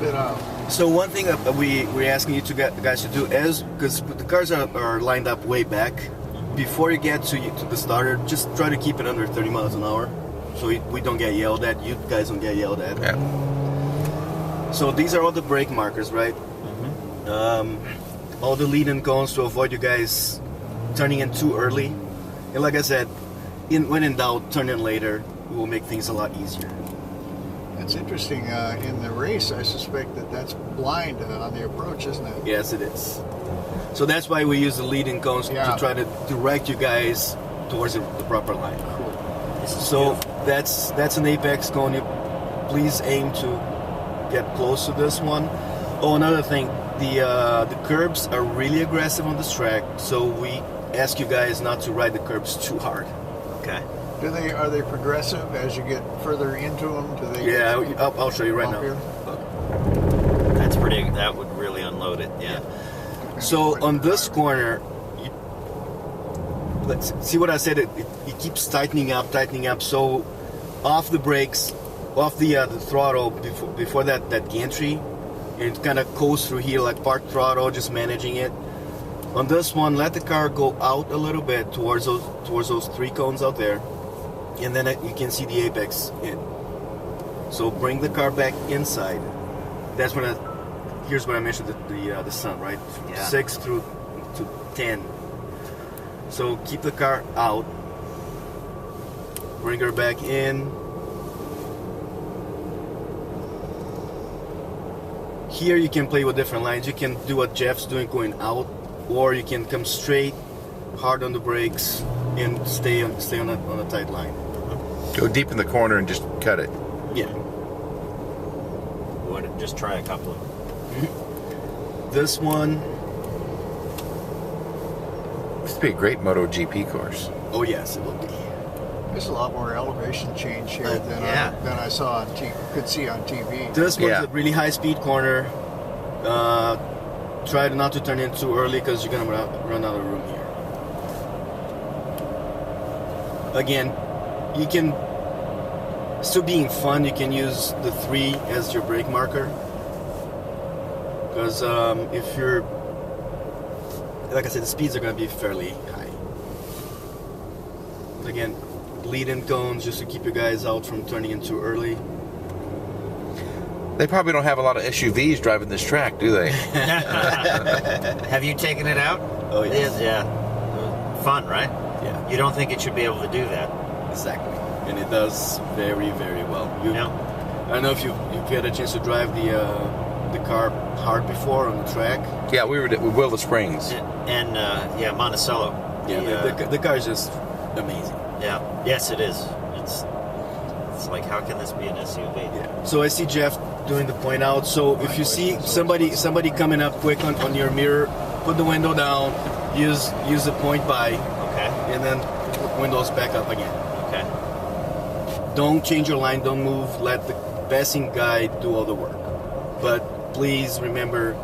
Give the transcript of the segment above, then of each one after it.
spit out. So one thing that we're asking you guys to do is, because the cars are lined up way back, before you get to the starter, just try to keep it under 30 miles an hour, so we don't get yelled at. You guys don't get yelled at. Yeah. So these are all the brake markers, right? All the lead-in cones to avoid you guys turning in too early. And like I said, when in doubt, turn in later. It will make things a lot easier. That's interesting. In the race, I suspect that's blind on the approach, isn't it? Yes, it is. So that's why we use the lead-in cones to try to direct you guys towards the proper line. Cool. So that's an apex cone. Please aim to get close to this one. Oh, another thing, the curbs are really aggressive on this track, so we ask you guys not to ride the curbs too hard. Okay. Are they progressive as you get further into them? Do they? Yeah, I'll show you right now. That's pretty. That would really unload it. Yeah. So on this corner, let's see what I said. It keeps tightening up. So off the brakes, off the throttle before that gantry, and it kind of goes through here like park throttle, just managing it. On this one, let the car go out a little bit towards those 3 cones out there, and then you can see the apex in. So bring the car back inside. That's when here's what I mentioned, the sun, right? Yeah. 6 through to 10. So keep the car out. Bring her back in. Here you can play with different lines. You can do what Jeff's doing, going out, or you can come straight, hard on the brakes, and stay on a tight line. Go deep in the corner and just cut it. Yeah. Just try a couple of them. This one. This would be a great MotoGP course. Oh yes, it will be. There's a lot more elevation change here than I saw could see on TV. This one's a really high speed corner. Try not to turn in too early because you're gonna run out of room here. Again, you can still being fun. You can use the 3 as your brake marker. Because if you're, like I said, the speeds are going to be fairly high. Again, lead-in cones just to keep you guys out from turning in too early. They probably don't have a lot of SUVs driving this track, do they? Have you taken it out? Oh, yes. Yeah. Fun, right? Yeah. You don't think it should be able to do that? Exactly. And it does very, very well. I don't know if you've had a chance to drive the car hard before on the track. Yeah, we were at Willow Springs. And Monticello. Yeah, the car is just amazing. Yeah. Yes, it is. It's like, how can this be an SUV? Yeah. So I see Jeff doing the point out. So if you see somebody coming up quick on your mirror, put the window down, use the point by, and then put windows back up again. Okay. Don't change your line. Don't move. Let the passing guy do all the work. But please remember,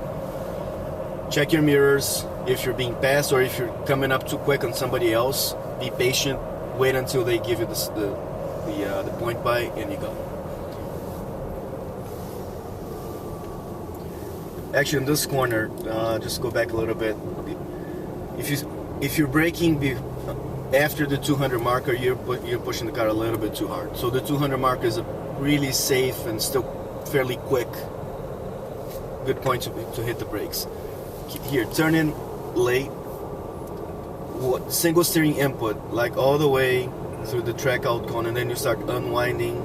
check your mirrors if you're being passed or if you're coming up too quick on somebody else. Be patient. Wait until they give you the point by, and you go. Actually, in this corner, just go back a little bit. If you're braking after the 200 marker, you're pushing the car a little bit too hard. So the 200 marker is a really safe and still fairly quick, good point to hit the brakes. Here, turn in late. Single steering input, like all the way through the track out cone, and then you start unwinding,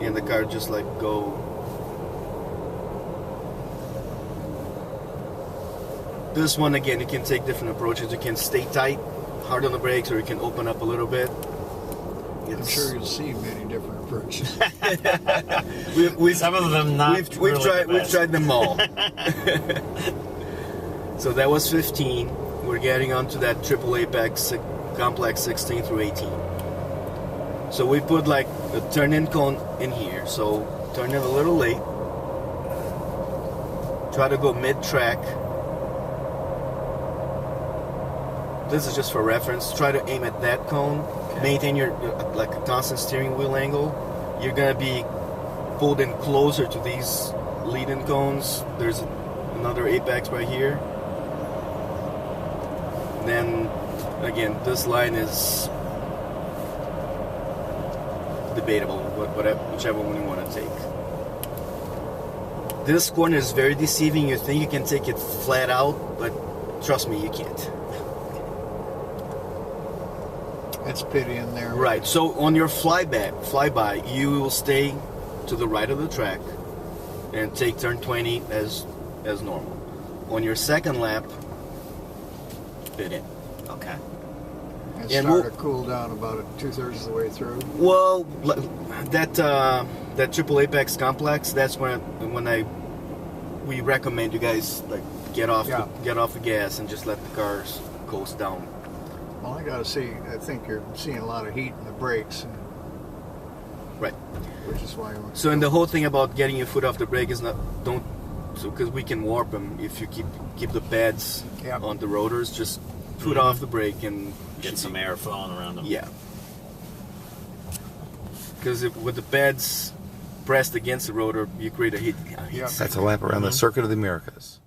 and the car just like go. This one again, you can take different approaches. You can stay tight, hard on the brakes, or you can open up a little bit. I'm sure you'll see many different approaches. Some of them not. We've tried them all. So that was 15. We're getting onto that triple apex complex 16 through 18. So we put like a turn-in cone in here. So turn in a little late. Try to go mid-track. This is just for reference. Try to aim at that cone. Okay. Maintain your like a constant steering wheel angle. You're gonna be pulled in closer to these lead-in cones. There's another apex right here. Then again, this line is debatable, whichever one you want to take. This corner is very deceiving. You think you can take it flat out, but trust me, you can't. It's pitty in there. Right. So on your flyby, you will stay to the right of the track and take turn 20 as normal. On your second lap, pit in. Okay. And And start we'll- to cool down about 2/3 of the way through. Well, that triple apex complex. That's when we recommend you guys like get off the gas and just let the cars coast down. Well, I gotta see. I think you're seeing a lot of heat in the brakes, Right. which is why. So, and the whole thing about getting your foot off the brake is because we can warp them if you keep the pads Yep. on the rotors. Just foot off the brake and Get some air flowing around them. Yeah. Because with the pads pressed against the rotor, you create a heat. Yeah. That's a lap around the Circuit of the Americas.